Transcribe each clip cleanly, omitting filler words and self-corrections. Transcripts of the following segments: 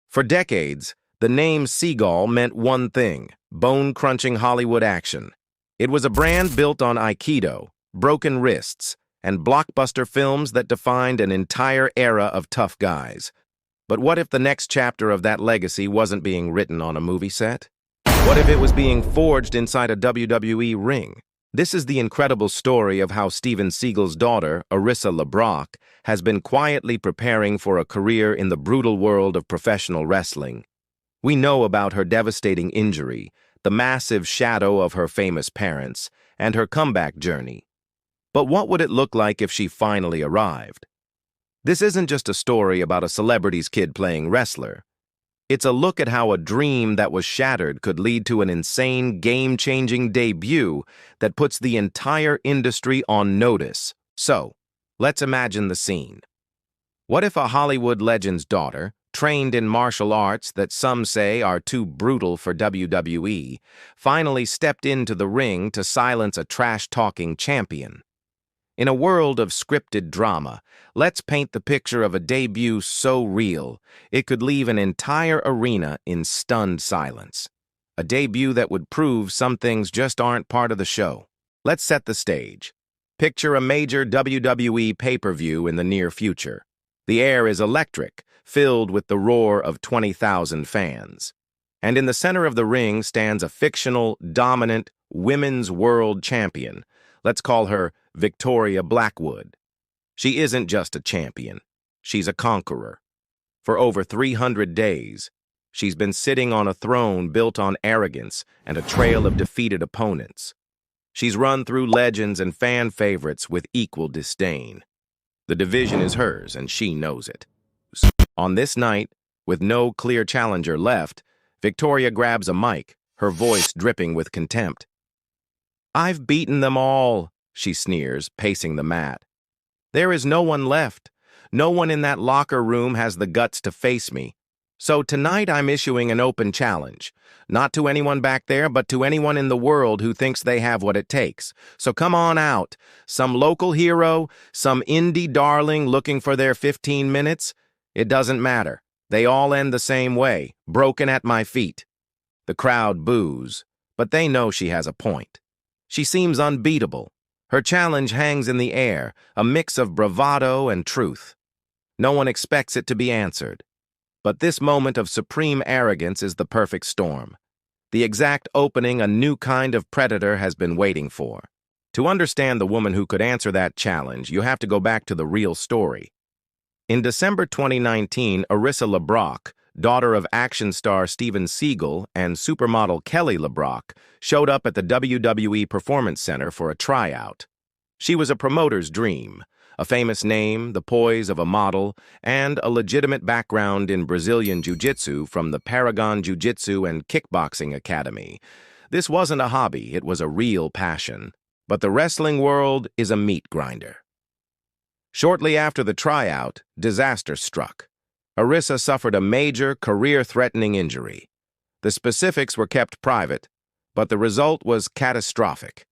For decades, the name Seagal meant one thing: bone-crunching Hollywood action. It was a brand built on Aikido, broken wrists, and blockbuster films that defined an entire era of tough guys. But what if the next chapter of that legacy wasn't being written on a movie set? What if it was being forged inside a WWE ring? This is the incredible story of how Steven Seagal's daughter, Arissa LeBrock, has been quietly preparing for a career in the brutal world of professional wrestling. We know about her devastating injury, the massive shadow of her famous parents, and her comeback journey. But what would it look like if she finally arrived? This isn't just a story about a celebrity's kid playing wrestler. It's a look at how a dream that was shattered could lead to an insane, game-changing debut that puts the entire industry on notice. So, let's imagine the scene. What if a Hollywood legend's daughter, trained in martial arts that some say are too brutal for WWE, finally stepped into the ring to silence a trash-talking champion? In a world of scripted drama, let's paint the picture of a debut so real, it could leave an entire arena in stunned silence. A debut that would prove some things just aren't part of the show. Let's set the stage. Picture a major WWE pay-per-view in the near future. The air is electric, filled with the roar of 20,000 fans. And in the center of the ring stands a fictional, dominant, women's world champion. Let's call her Victoria Blackwood. She isn't just a champion. She's a conqueror. For over 300 days, she's been sitting on a throne built on arrogance and a trail of defeated opponents. She's run through legends and fan favorites with equal disdain. The division is hers, and she knows it. On this night, with no clear challenger left, Victoria grabs a mic, her voice dripping with contempt. "I've beaten them all," she sneers, pacing the mat. "There is no one left. No one in that locker room has the guts to face me. So tonight I'm issuing an open challenge. Not to anyone back there, but to anyone in the world who thinks they have what it takes. So come on out. Some local hero, some indie darling looking for their 15 minutes. It doesn't matter. They all end the same way, broken at my feet." The crowd boos, but they know she has a point. She seems unbeatable. Her challenge hangs in the air, a mix of bravado and truth. No one expects it to be answered. But this moment of supreme arrogance is the perfect storm. The exact opening a new kind of predator has been waiting for. To understand the woman who could answer that challenge, you have to go back to the real story. In December 2019, Arissa LeBrock, daughter of action star Steven Seagal and supermodel Kelly LeBrock, showed up at the WWE Performance Center for a tryout. She was a promoter's dream, a famous name, the poise of a model, and a legitimate background in Brazilian Jiu-Jitsu from the Paragon Jiu-Jitsu and Kickboxing Academy. This wasn't a hobby, it was a real passion. But the wrestling world is a meat grinder. Shortly after the tryout, disaster struck. Arissa suffered a major, career-threatening injury. The specifics were kept private, but the result was catastrophic.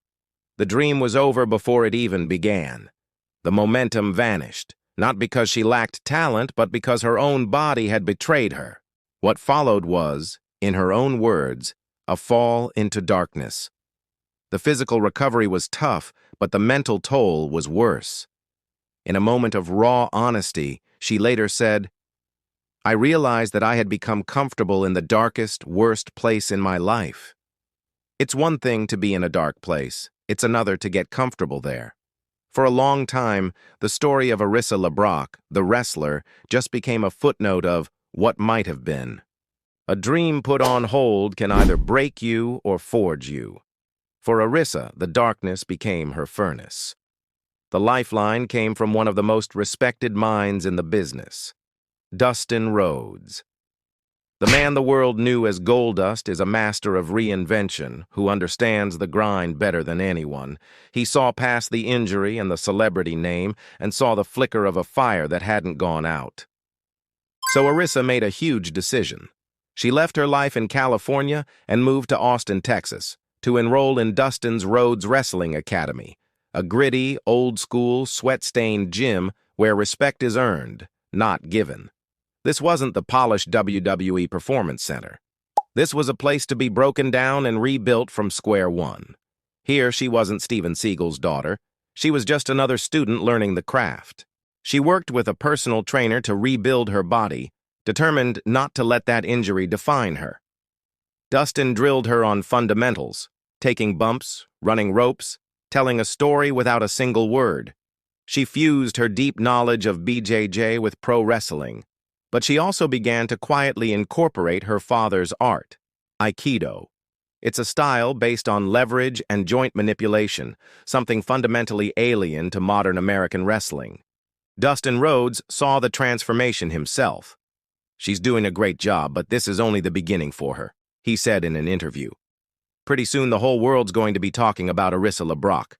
The dream was over before it even began. The momentum vanished, not because she lacked talent, but because her own body had betrayed her. What followed was, in her own words, a fall into darkness. The physical recovery was tough, but the mental toll was worse. In a moment of raw honesty, she later said, "I realized that I had become comfortable in the darkest, worst place in my life." It's one thing to be in a dark place, it's another to get comfortable there. For a long time, the story of Arissa LeBrock, the wrestler, just became a footnote of what might have been. A dream put on hold can either break you or forge you. For Arissa, the darkness became her furnace. The lifeline came from one of the most respected minds in the business, Dustin Rhodes. The man the world knew as Goldust is a master of reinvention who understands the grind better than anyone. He saw past the injury and the celebrity name and saw the flicker of a fire that hadn't gone out. So Arissa made a huge decision. She left her life in California and moved to Austin, Texas, to enroll in Dustin Rhodes Wrestling Academy, a gritty, old-school, sweat-stained gym where respect is earned, not given. This wasn't the polished WWE Performance Center. This was a place to be broken down and rebuilt from square one. Here, she wasn't Steven Seagal's daughter. She was just another student learning the craft. She worked with a personal trainer to rebuild her body, determined not to let that injury define her. Dustin drilled her on fundamentals, taking bumps, running ropes, telling a story without a single word. She fused her deep knowledge of BJJ with pro wrestling, but she also began to quietly incorporate her father's art, Aikido. It's a style based on leverage and joint manipulation, something fundamentally alien to modern American wrestling. Dustin Rhodes saw the transformation himself. "She's doing a great job, but this is only the beginning for her," he said in an interview. "Pretty soon the whole world's going to be talking about Arissa LeBrock."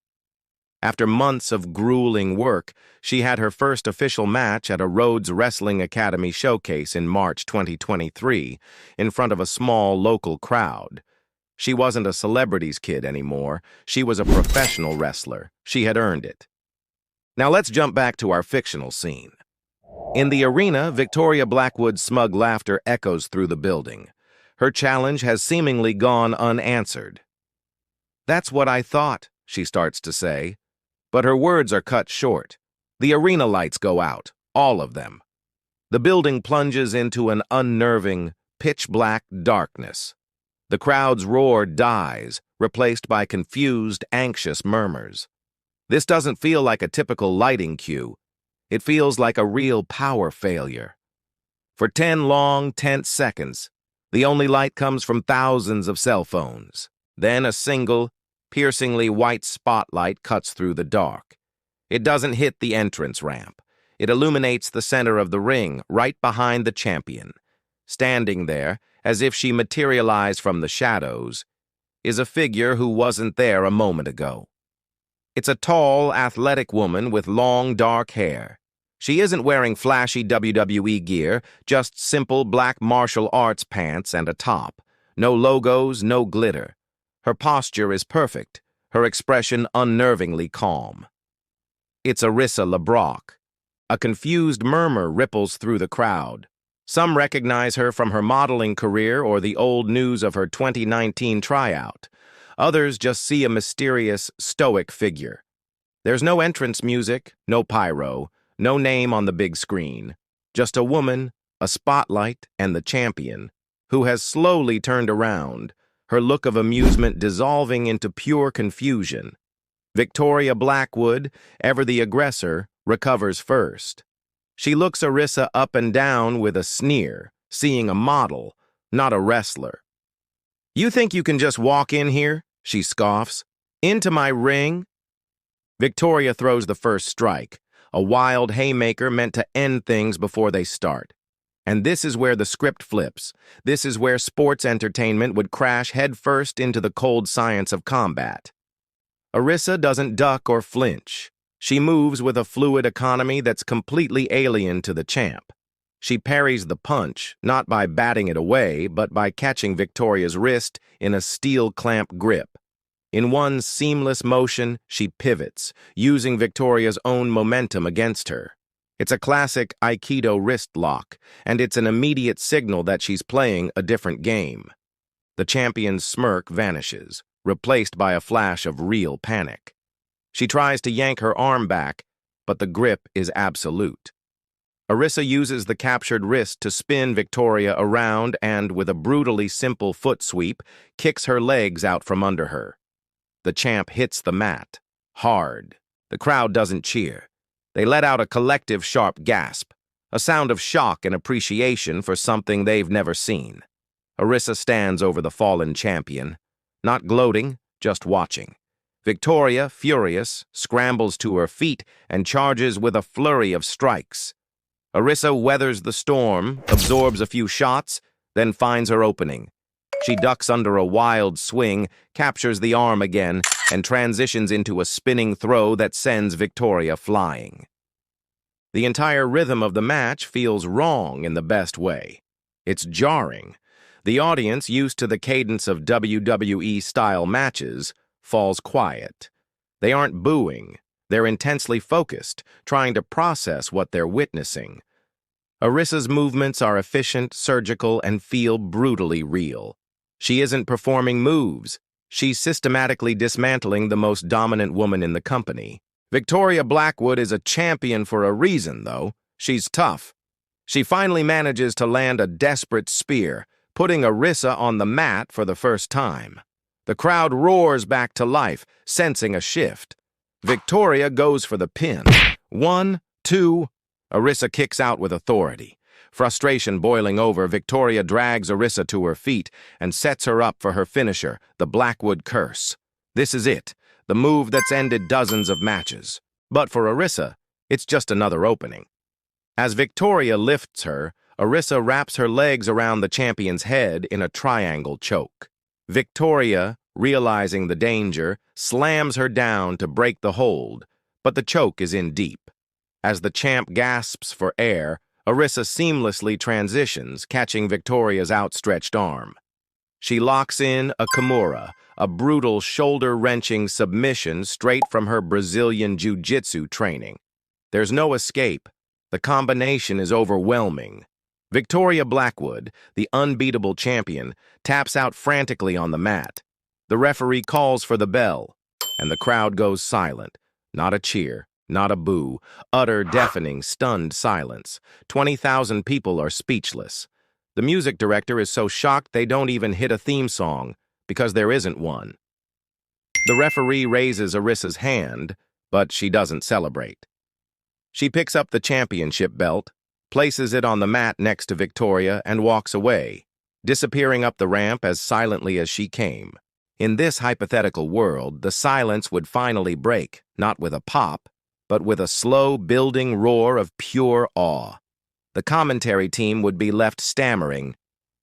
After months of grueling work, she had her first official match at a Rhodes Wrestling Academy showcase in March 2023 in front of a small local crowd. She wasn't a celebrity's kid anymore. She was a professional wrestler. She had earned it. Now let's jump back to our fictional scene. In the arena, Victoria Blackwood's smug laughter echoes through the building. Her challenge has seemingly gone unanswered. "That's what I thought," she starts to say. But her words are cut short. The arena lights go out, all of them. The building plunges into an unnerving, pitch-black darkness. The crowd's roar dies, replaced by confused, anxious murmurs. This doesn't feel like a typical lighting cue. It feels like a real power failure. For 10 long, tense seconds, the only light comes from thousands of cell phones. Then a single, piercingly white spotlight cuts through the dark. It doesn't hit the entrance ramp. It illuminates the center of the ring, right behind the champion. Standing there, as if she materialized from the shadows, is a figure who wasn't there a moment ago. It's a tall, athletic woman with long, dark hair. She isn't wearing flashy WWE gear, just simple black martial arts pants and a top. No logos, no glitter. Her posture is perfect, her expression unnervingly calm. It's Arissa LeBrock. A confused murmur ripples through the crowd. Some recognize her from her modeling career or the old news of her 2019 tryout. Others just see a mysterious, stoic figure. There's no entrance music, no pyro, no name on the big screen. Just a woman, a spotlight, and the champion, who has slowly turned around, her look of amusement dissolving into pure confusion. Victoria Blackwood, ever the aggressor, recovers first. She looks Arissa up and down with a sneer, seeing a model, not a wrestler. "You think you can just walk in here?" she scoffs. "Into my ring?" Victoria throws the first strike, a wild haymaker meant to end things before they start. And this is where the script flips. This is where sports entertainment would crash headfirst into the cold science of combat. Arissa doesn't duck or flinch. She moves with a fluid economy that's completely alien to the champ. She parries the punch, not by batting it away, but by catching Victoria's wrist in a steel clamp grip. In one seamless motion, she pivots, using Victoria's own momentum against her. It's a classic Aikido wrist lock, and it's an immediate signal that she's playing a different game. The champion's smirk vanishes, replaced by a flash of real panic. She tries to yank her arm back, but the grip is absolute. Arissa uses the captured wrist to spin Victoria around and, with a brutally simple foot sweep, kicks her legs out from under her. The champ hits the mat, hard. The crowd doesn't cheer. They let out a collective sharp gasp, a sound of shock and appreciation for something they've never seen. Arissa stands over the fallen champion, not gloating, just watching. Victoria, furious, scrambles to her feet and charges with a flurry of strikes. Arissa weathers the storm, absorbs a few shots, then finds her opening. She ducks under a wild swing, captures the arm again, and transitions into a spinning throw that sends Victoria flying. The entire rhythm of the match feels wrong in the best way. It's jarring. The audience, used to the cadence of WWE-style matches, falls quiet. They aren't booing. They're intensely focused, trying to process what they're witnessing. Arissa's movements are efficient, surgical, and feel brutally real. She isn't performing moves. She's systematically dismantling the most dominant woman in the company. Victoria Blackwood is a champion for a reason, though. She's tough. She finally manages to land a desperate spear, putting Arissa on the mat for the first time. The crowd roars back to life, sensing a shift. Victoria goes for the pin. 1, 2. Arissa kicks out with authority. Frustration boiling over, Victoria drags Arissa to her feet and sets her up for her finisher, the Blackwood Curse. This is it, the move that's ended dozens of matches. But for Arissa, it's just another opening. As Victoria lifts her, Arissa wraps her legs around the champion's head in a triangle choke. Victoria, realizing the danger, slams her down to break the hold, but the choke is in deep. As the champ gasps for air, Arissa seamlessly transitions, catching Victoria's outstretched arm. She locks in a Kimura, a brutal shoulder-wrenching submission straight from her Brazilian jiu-jitsu training. There's no escape. The combination is overwhelming. Victoria Blackwood, the unbeatable champion, taps out frantically on the mat. The referee calls for the bell, and the crowd goes silent. Not a cheer, not a boo, utter, deafening, stunned silence. 20,000 people are speechless. The music director is so shocked they don't even hit a theme song, because there isn't one. The referee raises Arissa's hand, but she doesn't celebrate. She picks up the championship belt, places it on the mat next to Victoria, and walks away, disappearing up the ramp as silently as she came. In this hypothetical world, the silence would finally break, not with a pop, but with a slow building roar of pure awe. The commentary team would be left stammering.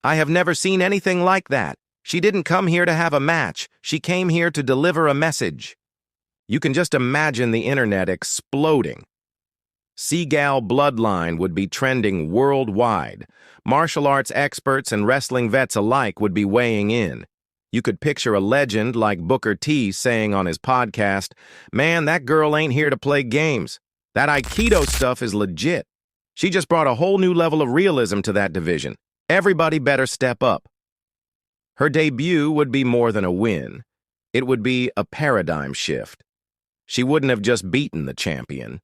"I have never seen anything like that. She didn't come here to have a match. She came here to deliver a message." You can just imagine the internet exploding. Seagal bloodline would be trending worldwide. Martial arts experts and wrestling vets alike would be weighing in. You could picture a legend like Booker T saying on his podcast, "Man, that girl ain't here to play games. That Aikido stuff is legit. She just brought a whole new level of realism to that division. Everybody better step up." Her debut would be more than a win. It would be a paradigm shift. She wouldn't have just beaten the champion.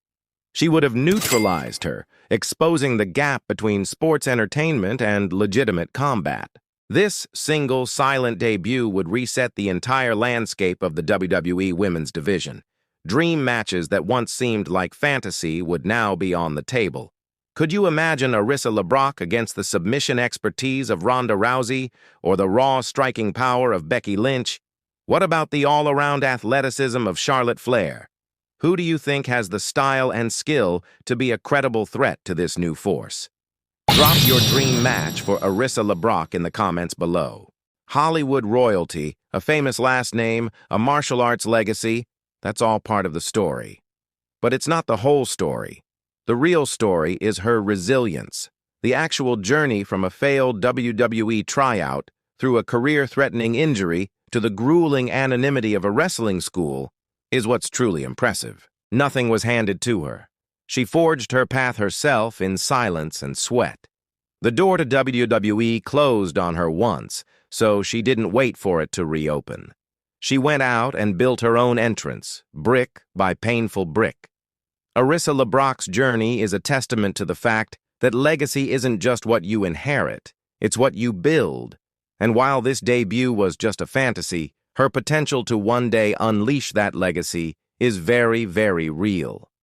She would have neutralized her, exposing the gap between sports entertainment and legitimate combat. This single, silent debut would reset the entire landscape of the WWE Women's division. Dream matches that once seemed like fantasy would now be on the table. Could you imagine Arissa LeBrock against the submission expertise of Ronda Rousey or the raw striking power of Becky Lynch? What about the all-around athleticism of Charlotte Flair? Who do you think has the style and skill to be a credible threat to this new force? Drop your dream match for Arissa LeBrock in the comments below. Hollywood royalty, a famous last name, a martial arts legacy, that's all part of the story. But it's not the whole story. The real story is her resilience. The actual journey from a failed WWE tryout through a career-threatening injury to the grueling anonymity of a wrestling school is what's truly impressive. Nothing was handed to her. She forged her path herself in silence and sweat. The door to WWE closed on her once, so she didn't wait for it to reopen. She went out and built her own entrance, brick by painful brick. Arissa LeBrock's journey is a testament to the fact that legacy isn't just what you inherit, it's what you build. And while this debut was just a fantasy, her potential to one day unleash that legacy is very, very real.